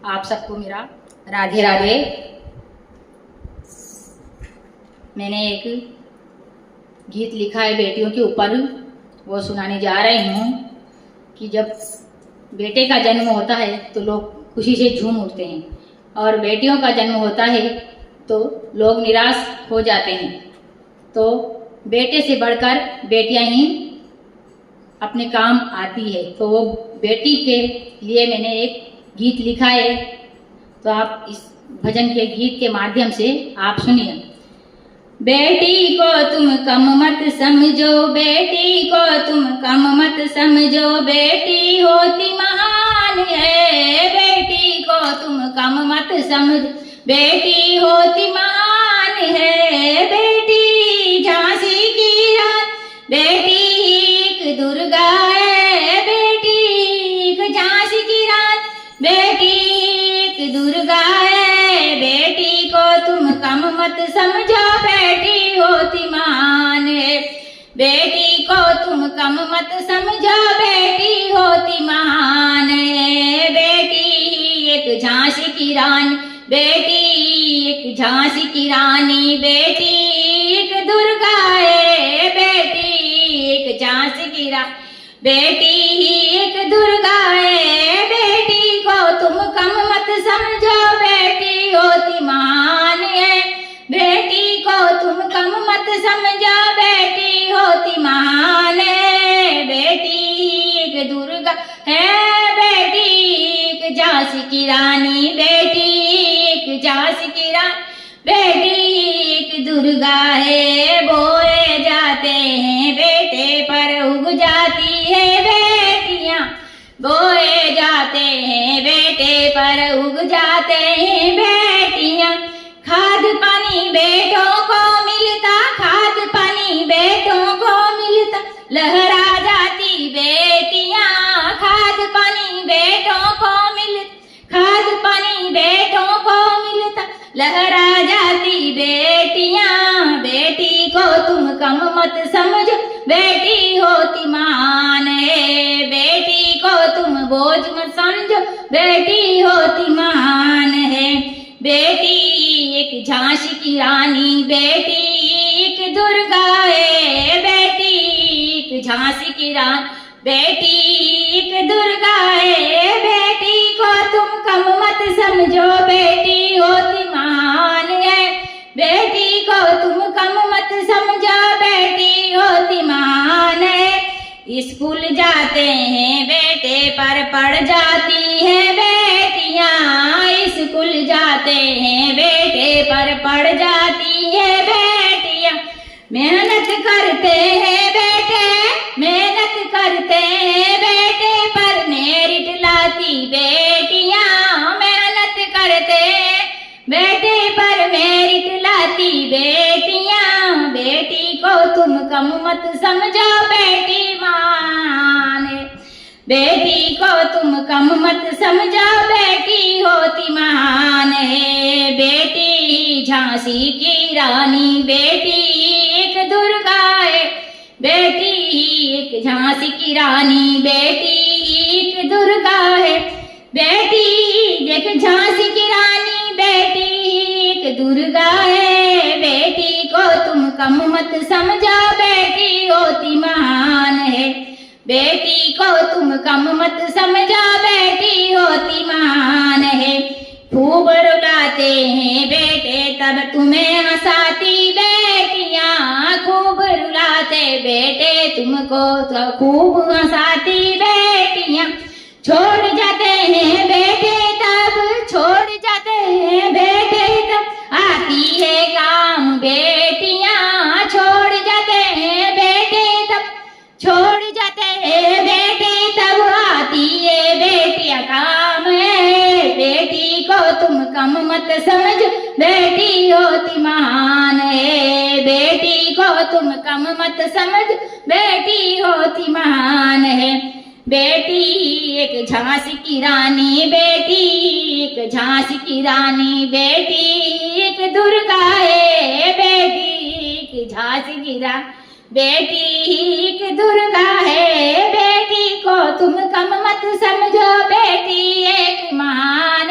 आप सबको मेरा राधे राधे। मैंने एक गीत लिखा है बेटियों के ऊपर, वो सुनाने जा रही हूँ कि जब बेटे का जन्म होता है तो लोग खुशी से झूम उठते हैं, और बेटियों का जन्म होता है तो लोग निराश हो जाते हैं। तो बेटे से बढ़कर बेटियां ही अपने काम आती है, तो वो बेटी के लिए मैंने एक गीत लिखा है। तो आप इस भजन के गीत के माध्यम से आप सुनिए। बेटी को तुम कम मत समझो, बेटी को तुम कम मत समझो, बेटी होती महान है। बेटी को तुम कम मत समझो, बेटी होती महान है। बेटी झांसी की रानी, बेटी एक दुर्गा है। बेटी एक झांसी की रानी, बेटी एक दुर्गा है। बेटी को तुम कम मत समझो, बेटी होती महान है। बेटी को तुम कम मत समझो, बेटी होती महान है। बेटी एक झांसी की रानी, बेटी एक झांसी की रानी, बेटी एक दुर्गा है। बेटी एक झांसी की रानी, बेटी एक दुर्गा है। बेटी को तुम कम मत समझो, बेटी होती महान है। बेटी को तुम कम मत समझो, बेटी होती महान है। बेटी एक दुर्गा है, बेटी एक झांसी की रानी, बेटी एक झांसी की रानी, बेटी एक दुर्गा है। बोए जाते हैं बेटे पर उग जाती है बेटियां, बोए जाते हैं बेटे पर उग जाते हैं बेटियां। खाद पानी बेटों को मिलता, खाद पानी बेटों को मिलता, लहरा जाती बेटियां। खाद पानी बेटों को मिलता, खाद पानी बेटों को मिलता, लहरा जाती बेटियां। बेटी को तुम कम मत समझो, बेटी होती महान है। बेटी को तुम बोझ मत समझो, बेटी होती महान है। बेटी एक झांसी की रानी, बेटी एक दुर्गा है। बेटी एक झांसी की रानी, बेटी एक दुर्गा है। बेटी को तुम कम मत समझो, बेटी होती महान है। बेटी को तुम कम मत समझो, बेटी होती महान है। स्कूल जाते हैं बेटे पर पढ़ जाती है बेटियां, स्कूल जाते हैं बेटे पर पढ़ जाती है बेटियां। मेहनत करते हैं बेटे, मेहनत करते हैं बेटे पर मेरिट लाती बेटियां। मेहनत करते हैं बेटे पर मेरिट लाती बेटियां। बेटी को तुम कम मत समझो, बेटी महान है। बेटी को तुम कम मत समझो, बेटी होती महान है। बेटी झांसी की रानी, बेटी एक दुर्गा है। बेटी एक झांसी की रानी, बेटी एक दुर्गा है। बेटी एक झांसी की रानी, बेटी एक दुर्गा है। बेटी को तुम कम मत समझो, बेटी होती महान है। बेटी को तुम कम मत समझो, बेटी होती महान है। खूब रुलाते हैं बेटे तब तुम्हें हंसाती बेटियां, खूब रुलाते बेटे तुमको तो खूब हंसाती बेटियां। छोड़ जाते हैं बेटे तब, छोड़ जाते हैं बेटे तब आती है काम बेटियां। छोड़ जाते हैं बेटे तब, छोड़ जाते हैं बेटे तब आती है बेटियां काम है। बेटी को तुम कम मत समझो, बेटी होती महान है। बेटी को तुम कम मत समझो, बेटी होती महान है। बेटी एक झांसी की रानी, बेटी एक झांसी की रानी, बेटी एक दुर्गा है। बेटी एक झांसी की रानी, बेटी एक दुर्गा है। बेटी को तुम कम मत समझो, बेटी एक महान